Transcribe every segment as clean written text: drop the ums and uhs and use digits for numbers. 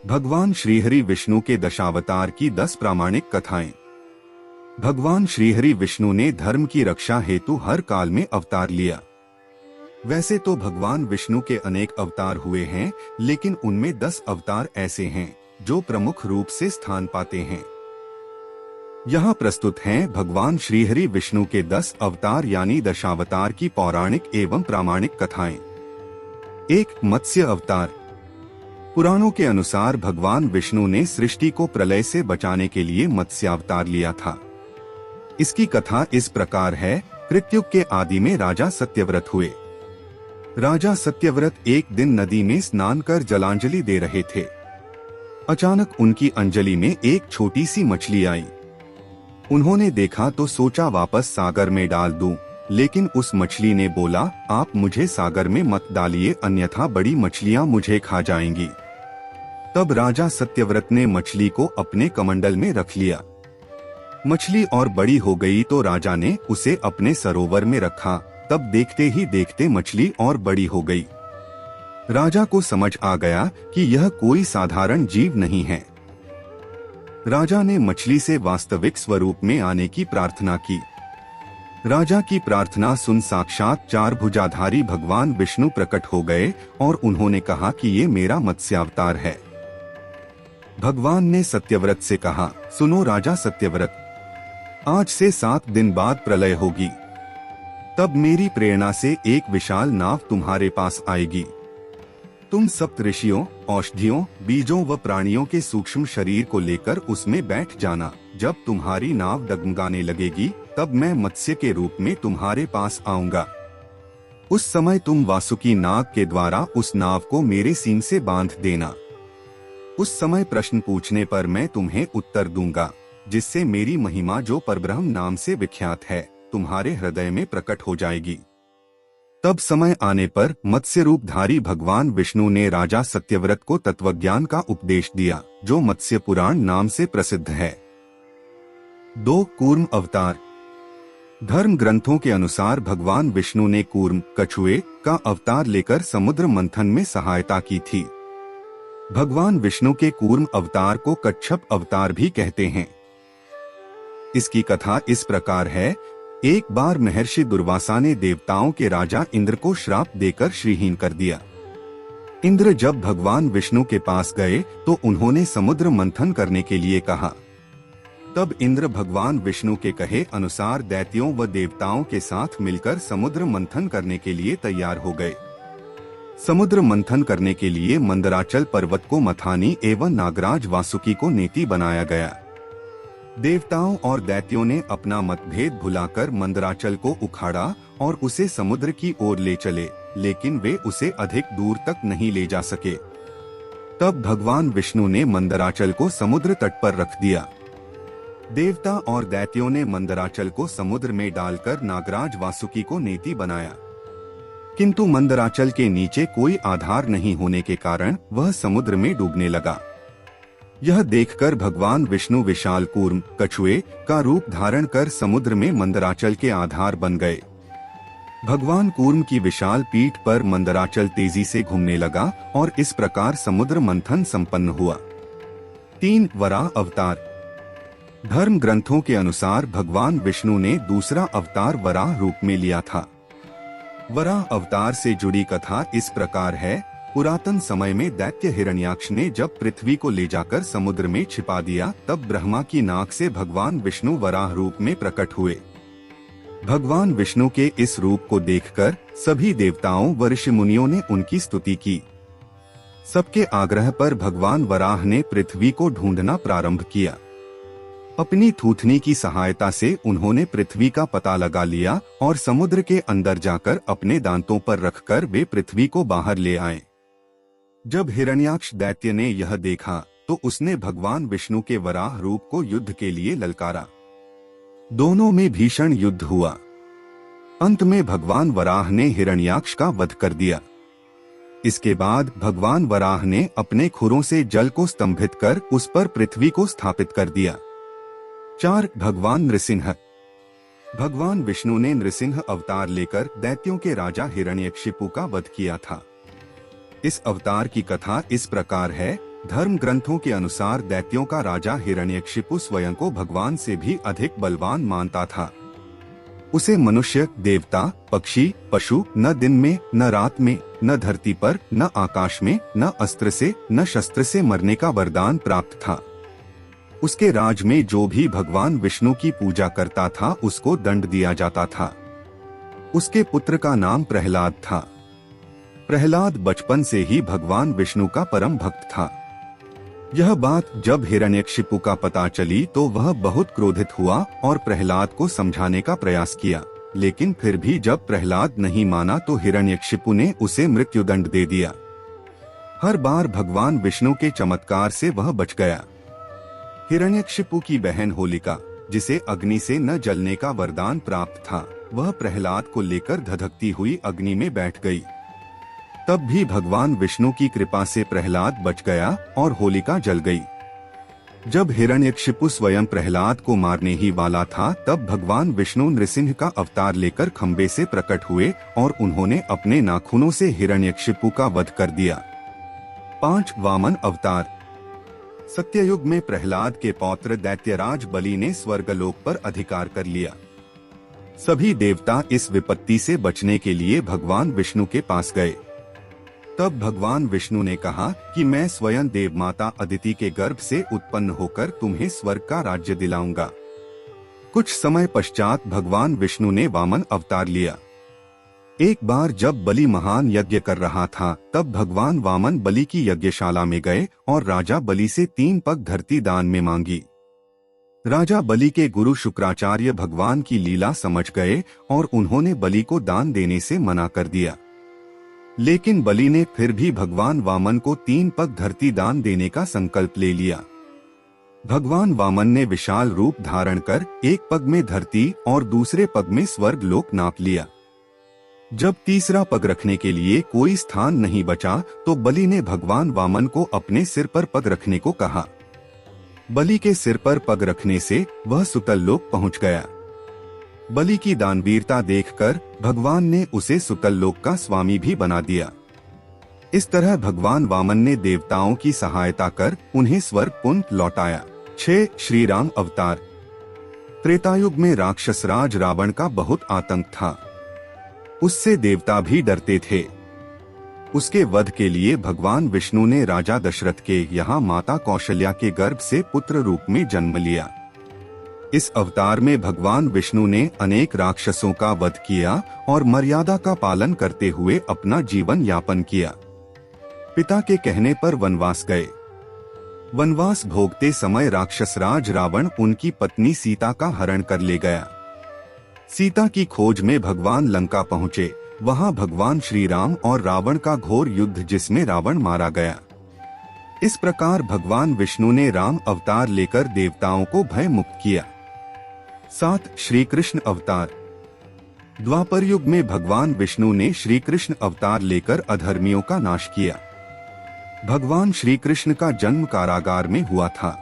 भगवान श्रीहरि विष्णु के दशावतार की 10 प्रामाणिक कथाएं। भगवान श्रीहरि विष्णु ने धर्म की रक्षा हेतु हर काल में अवतार लिया। वैसे तो भगवान विष्णु के अनेक अवतार हुए हैं, लेकिन उनमें 10 अवतार ऐसे हैं जो प्रमुख रूप से स्थान पाते हैं। यहाँ प्रस्तुत हैं भगवान श्रीहरि विष्णु के 10 अवतार यानी दशावतार की पौराणिक एवं प्रामाणिक कथाएं। 1. मत्स्य अवतार। पुराणों के अनुसार भगवान विष्णु ने सृष्टि को प्रलय से बचाने के लिए मत्स्यावतार लिया था। इसकी कथा इस प्रकार है। कृतयुग के आदि में राजा सत्यव्रत हुए। राजा सत्यव्रत एक दिन नदी में स्नान कर जलांजलि दे रहे थे। अचानक उनकी अंजलि में एक छोटी सी मछली आई। उन्होंने देखा तो सोचा वापस सागर में डाल दूं, लेकिन उस मछली ने बोला, आप मुझे सागर में मत डालिए, अन्यथा बड़ी मछलियां मुझे खा जाएंगी। तब राजा सत्यव्रत ने मछली को अपने कमंडल में रख लिया। मछली और बड़ी हो गई तो राजा ने उसे अपने सरोवर में रखा। तब देखते ही देखते मछली और बड़ी हो गई। राजा को समझ आ गया कि यह कोई साधारण जीव नहीं है। राजा ने मछली से वास्तविक स्वरूप में आने की प्रार्थना की। राजा की प्रार्थना सुन साक्षात 4 भुजाधारी भगवान विष्णु प्रकट हो गए और उन्होंने कहा कि ये मेरा मत्स्यावतार है। भगवान ने सत्यव्रत से कहा, सुनो राजा सत्यव्रत, आज से 7 दिन बाद प्रलय होगी। तब मेरी प्रेरणा से एक विशाल नाव तुम्हारे पास आएगी। तुम सप्त ऋषियों, औषधियों, बीजों व प्राणियों के सूक्ष्म शरीर को लेकर उसमें बैठ जाना। जब तुम्हारी नाव डगमगाने लगेगी तब मैं मत्स्य के रूप में तुम्हारे पास आऊंगा। उस समय तुम वासुकी नाग के द्वारा उस नाव को मेरे सींग से बांध देना। उस समय प्रश्न पूछने पर मैं तुम्हें उत्तर दूंगा, जिससे मेरी महिमा जो परब्रह्म नाम से विख्यात है तुम्हारे हृदय में प्रकट हो जाएगी। तब समय आने पर मत्स्य रूपधारी भगवान विष्णु ने राजा सत्यव्रत को तत्वज्ञान का उपदेश दिया, जो मत्स्य पुराण नाम से प्रसिद्ध है। 2. कूर्म अवतार। धर्म ग्रंथों के अनुसार भगवान विष्णु ने कूर्म, कछुए का अवतार लेकर समुद्र मंथन में सहायता की थी। भगवान विष्णु के कूर्म अवतार को कच्छप अवतार भी कहते हैं। इसकी कथा इस प्रकार है। एक बार महर्षि दुर्वासा ने देवताओं के राजा इंद्र को श्राप देकर श्रीहीन कर दिया। इंद्र जब भगवान विष्णु के पास गए तो उन्होंने समुद्र मंथन करने के लिए कहा। तब इंद्र भगवान विष्णु के कहे अनुसार दैत्यों व देवताओं के साथ मिलकर समुद्र मंथन करने के लिए तैयार हो गए। समुद्र मंथन करने के लिए मंदराचल पर्वत को मथानी एवं नागराज वासुकी को नेति बनाया गया। देवताओं और दैत्यों ने अपना मतभेद भुलाकर मंदराचल को उखाड़ा और उसे समुद्र की ओर ले चले, लेकिन वे उसे अधिक दूर तक नहीं ले जा सके। तब भगवान विष्णु ने मंदराचल को समुद्र तट पर रख दिया। देवता और दैत्यों ने मंदराचल को समुद्र में डालकर नागराज वासुकी को नेति बनाया, किंतु मंदराचल के नीचे कोई आधार नहीं होने के कारण वह समुद्र में डूबने लगा। यह देखकर भगवान विष्णु विशाल कूर्म, कछुए का रूप धारण कर समुद्र में मंदराचल के आधार बन गए। भगवान कूर्म की विशाल पीठ पर मंदराचल तेजी से घूमने लगा और इस प्रकार समुद्र मंथन संपन्न हुआ। 3. वराह अवतार। धर्म ग्रंथों के अनुसार भगवान विष्णु ने दूसरा अवतार वराह रूप में लिया था। वराह अवतार से जुड़ी कथा इस प्रकार है। पुरातन समय में दैत्य हिरण्याक्ष ने जब पृथ्वी को ले जाकर समुद्र में छिपा दिया, तब ब्रह्मा की नाक से भगवान विष्णु वराह रूप में प्रकट हुए। भगवान विष्णु के इस रूप को देखकर सभी देवताओं व ऋषि मुनियों ने उनकी स्तुति की। सबके आग्रह पर भगवान वराह ने पृथ्वी को ढूंढना प्रारंभ किया। अपनी थूथनी की सहायता से उन्होंने पृथ्वी का पता लगा लिया और समुद्र के अंदर जाकर अपने दांतों पर रखकर वे पृथ्वी को बाहर ले आए। जब हिरण्याक्ष दैत्य ने यह देखा तो उसने भगवान विष्णु के वराह रूप को युद्ध के लिए ललकारा। दोनों में भीषण युद्ध हुआ। अंत में भगवान वराह ने हिरण्याक्ष का वध कर दिया। इसके बाद भगवान वराह ने अपने खुरों से जल को स्तंभित कर उस पर पृथ्वी को स्थापित कर दिया। 4. भगवान नृसिंह। भगवान विष्णु ने नृसिंह अवतार लेकर दैत्यों के राजा हिरण्यकशिपु का वध किया था। इस अवतार की कथा इस प्रकार है। धर्म ग्रंथों के अनुसार दैत्यों का राजा हिरण्यकशिपु स्वयं को भगवान से भी अधिक बलवान मानता था। उसे मनुष्य, देवता, पक्षी, पशु न दिन में न रात में, न धरती पर, न आकाश में, न अस्त्र से न शस्त्र से मरने का वरदान प्राप्त था। उसके राज में जो भी भगवान विष्णु की पूजा करता था उसको दंड दिया जाता था। उसके पुत्र का नाम प्रहलाद था। प्रहलाद बचपन से ही भगवान विष्णु का परम भक्त था। यह बात जब हिरण्यकशिपु का पता चली तो वह बहुत क्रोधित हुआ और प्रहलाद को समझाने का प्रयास किया, लेकिन फिर भी जब प्रहलाद नहीं माना तो हिरण्यकशिपु ने उसे मृत्युदंड दे दिया। हर बार भगवान विष्णु के चमत्कार से वह बच गया। हिरण्यकशिपु की बहन होलिका, जिसे अग्नि से न जलने का वरदान प्राप्त था, वह प्रहलाद को लेकर धधकती हुई अग्नि में बैठ गई। तब भी भगवान विष्णु की कृपा से प्रहलाद बच गया और होलिका जल गई। जब हिरण्यकशिपु स्वयं प्रहलाद को मारने ही वाला था तब भगवान विष्णु नृसिंह का अवतार लेकर खंबे से प्रकट हुए और उन्होंने अपने नाखूनों से हिरण्यकशिपु का वध कर दिया। 5 वामन अवतार। सत्ययुग में प्रहलाद के पौत्र दैत्यराज बलि ने स्वर्गलोक पर अधिकार कर लिया। सभी देवता इस विपत्ति से बचने के लिए भगवान विष्णु के पास गए। तब भगवान विष्णु ने कहा कि मैं स्वयं देवमाता अदिति के गर्भ से उत्पन्न होकर तुम्हें स्वर्ग का राज्य दिलाऊंगा। कुछ समय पश्चात भगवान विष्णु ने वामन अवतार लिया। एक बार जब बलि महान यज्ञ कर रहा था तब भगवान वामन बलि की यज्ञशाला में गए और राजा बलि से 3 पग धरती दान में मांगी। राजा बलि के गुरु शुक्राचार्य भगवान की लीला समझ गए और उन्होंने बलि को दान देने से मना कर दिया। लेकिन बलि ने फिर भी भगवान वामन को 3 पग धरती दान देने का संकल्प ले लिया। भगवान वामन ने विशाल रूप धारण कर एक पग में धरती और दूसरे पग में स्वर्ग लोक नाप लिया। जब तीसरा पग रखने के लिए कोई स्थान नहीं बचा तो बलि ने भगवान वामन को अपने सिर पर पग रखने को कहा। बलि के सिर पर पग रखने से वह सुतल लोक पहुंच गया। बलि की दानवीरता देखकर भगवान ने उसे सुतल लोक का स्वामी भी बना दिया। इस तरह भगवान वामन ने देवताओं की सहायता कर उन्हें स्वर्ग पुनः लौटाया। 6 श्री राम अवतार। त्रेतायुग में राक्षस राज रावण का बहुत आतंक था। उससे देवता भी डरते थे। उसके वध के लिए भगवान विष्णु ने राजा दशरथ के यहाँ माता कौशल्या के गर्भ से पुत्र रूप में जन्म लिया। इस अवतार में भगवान विष्णु ने अनेक राक्षसों का वध किया और मर्यादा का पालन करते हुए अपना जीवन यापन किया। पिता के कहने पर वनवास गए। वनवास भोगते समय राक्षस राज रावण उनकी पत्नी सीता का हरण कर ले गया। सीता की खोज में भगवान लंका पहुँचे। वहाँ भगवान श्री राम और रावण का घोर युद्ध जिसमें रावण मारा गया। इस प्रकार भगवान विष्णु ने राम अवतार लेकर देवताओं को भय मुक्त किया। 7 श्री कृष्ण अवतार। द्वापर युग में भगवान विष्णु ने श्री कृष्ण अवतार लेकर अधर्मियों का नाश किया। भगवान श्री कृष्ण का जन्म कारागार में हुआ था।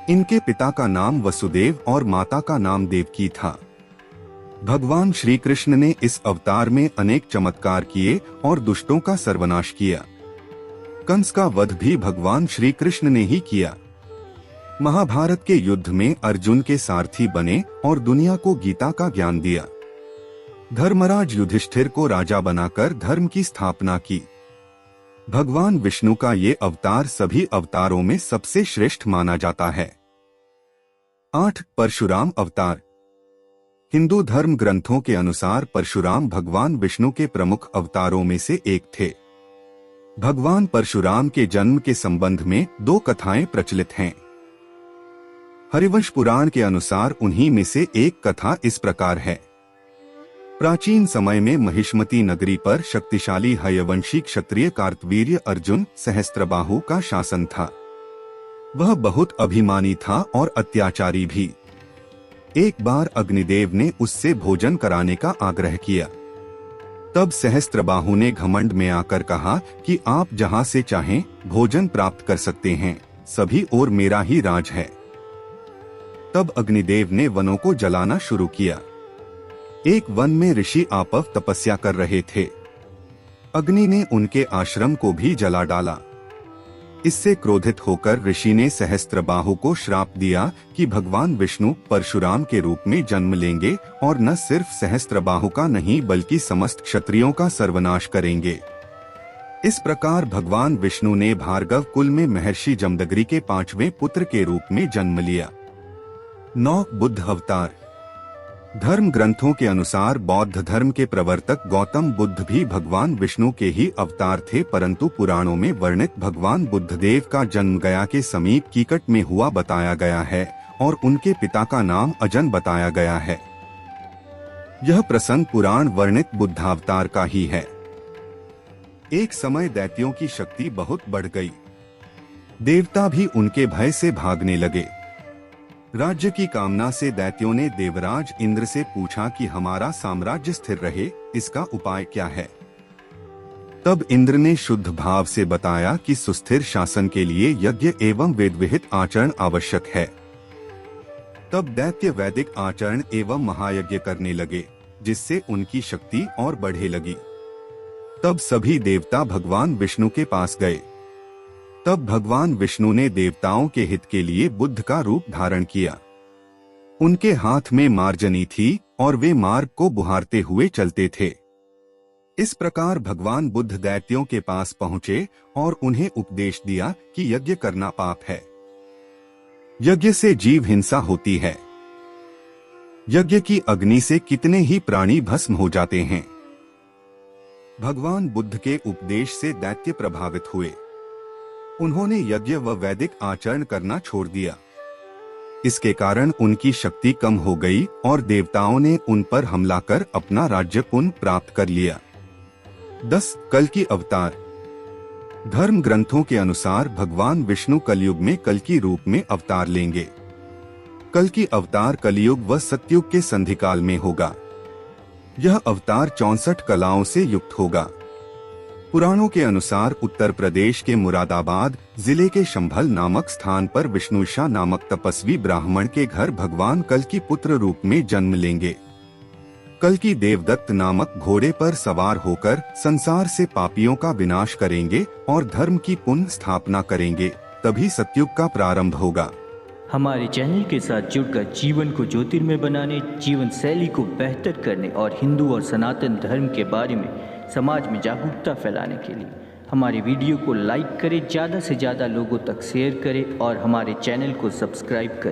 इनके पिता का नाम वसुदेव और माता का नाम देवकी था। भगवान श्री कृष्ण ने इस अवतार में अनेक चमत्कार किए और दुष्टों का सर्वनाश किया। कंस का वध भी भगवान श्री कृष्ण ने ही किया। महाभारत के युद्ध में अर्जुन के सारथी बने और दुनिया को गीता का ज्ञान दिया। धर्मराज युधिष्ठिर को राजा बनाकर धर्म की स्थापना की। भगवान विष्णु का ये अवतार सभी अवतारों में सबसे श्रेष्ठ माना जाता है। 8 परशुराम अवतार। हिंदू धर्म ग्रंथों के अनुसार परशुराम भगवान विष्णु के प्रमुख अवतारों में से एक थे। भगवान परशुराम के जन्म के संबंध में 2 कथाएं प्रचलित हैं। हरिवंश पुराण के अनुसार उन्हीं में से एक कथा इस प्रकार है। प्राचीन समय में महिष्मती नगरी पर शक्तिशाली हयवंशी क्षत्रिय कार्तवीर्य अर्जुन सहस्त्रबाहु का शासन था। वह बहुत अभिमानी था और अत्याचारी भी। एक बार अग्निदेव ने उससे भोजन कराने का आग्रह किया। तब सहस्त्रबाहु ने घमंड में आकर कहा कि आप जहां से चाहें भोजन प्राप्त कर सकते हैं, सभी ओर मेरा ही राज है। तब अग्निदेव ने वनों को जलाना शुरू किया। एक वन में ऋषि आपव तपस्या कर रहे थे। अग्नि ने उनके आश्रम को भी जला डाला। इससे क्रोधित होकर ऋषि ने सहस्त्रबाहु को श्राप दिया कि भगवान विष्णु परशुराम के रूप में जन्म लेंगे और न सिर्फ सहस्त्रबाहु का नहीं बल्कि समस्त क्षत्रियों का सर्वनाश करेंगे। इस प्रकार भगवान विष्णु ने भार्गव कुल में महर्षि जमदग्नि के 5वें पुत्र के रूप में जन्म लिया। 9 बुद्ध अवतार। धर्म ग्रंथों के अनुसार बौद्ध धर्म के प्रवर्तक गौतम बुद्ध भी भगवान विष्णु के ही अवतार थे, परंतु पुराणों में वर्णित भगवान बुद्धदेव का जन्म गया के समीप कीकट में हुआ बताया गया है और उनके पिता का नाम अजन बताया गया है। यह प्रसंग पुराण वर्णित बुद्धावतार का ही है। एक समय दैत्यों की शक्ति बहुत बढ़ गई। देवता भी उनके भय से भागने लगे। राज्य की कामना से दैत्यों ने देवराज इंद्र से पूछा कि हमारा साम्राज्य स्थिर रहे, इसका उपाय क्या है। तब इंद्र ने शुद्ध भाव से बताया कि सुस्थिर शासन के लिए यज्ञ एवं वेद विहित आचरण आवश्यक है। तब दैत्य वैदिक आचरण एवं महायज्ञ करने लगे, जिससे उनकी शक्ति और बढ़े लगी। तब सभी देवता भगवान विष्णु के पास गए। तब भगवान विष्णु ने देवताओं के हित के लिए बुद्ध का रूप धारण किया। उनके हाथ में मार्जनी थी और वे मार्ग को बुहारते हुए चलते थे। इस प्रकार भगवान बुद्ध दैत्यों के पास पहुंचे और उन्हें उपदेश दिया कि यज्ञ करना पाप है। यज्ञ से जीव हिंसा होती है। यज्ञ की अग्नि से कितने ही प्राणी भस्म हो जाते हैं। भगवान बुद्ध के उपदेश से दैत्य प्रभावित हुए। उन्होंने यज्ञ व वैदिक आचरण करना छोड़ दिया। इसके कारण उनकी शक्ति कम हो गई और देवताओं ने उन पर हमला कर अपना राज्य पुनः प्राप्त कर लिया। 10 कल्कि अवतार। धर्म ग्रंथों के अनुसार भगवान विष्णु कलयुग में कल्कि रूप में अवतार लेंगे। कल्कि अवतार कलयुग व सतयुग के संधिकाल में होगा। यह अवतार 64 कलाओं से युक्त होगा। पुराणों के अनुसार उत्तर प्रदेश के मुरादाबाद जिले के शंभल नामक स्थान पर विष्णुषा नामक तपस्वी ब्राह्मण के घर भगवान कल्कि पुत्र रूप में जन्म लेंगे। कल्कि देवदत्त नामक घोड़े पर सवार होकर संसार से पापियों का विनाश करेंगे और धर्म की पुनः स्थापना करेंगे, तभी सतयुग का प्रारंभ होगा। हमारे चैनल के साथ जुड़कर जीवन को ज्योतिर्मय बनाने, जीवन शैली को बेहतर करने और हिंदू और सनातन धर्म के बारे में समाज में जागरूकता फैलाने के लिए हमारे वीडियो को लाइक करें, ज़्यादा से ज़्यादा लोगों तक शेयर करें और हमारे चैनल को सब्सक्राइब करें।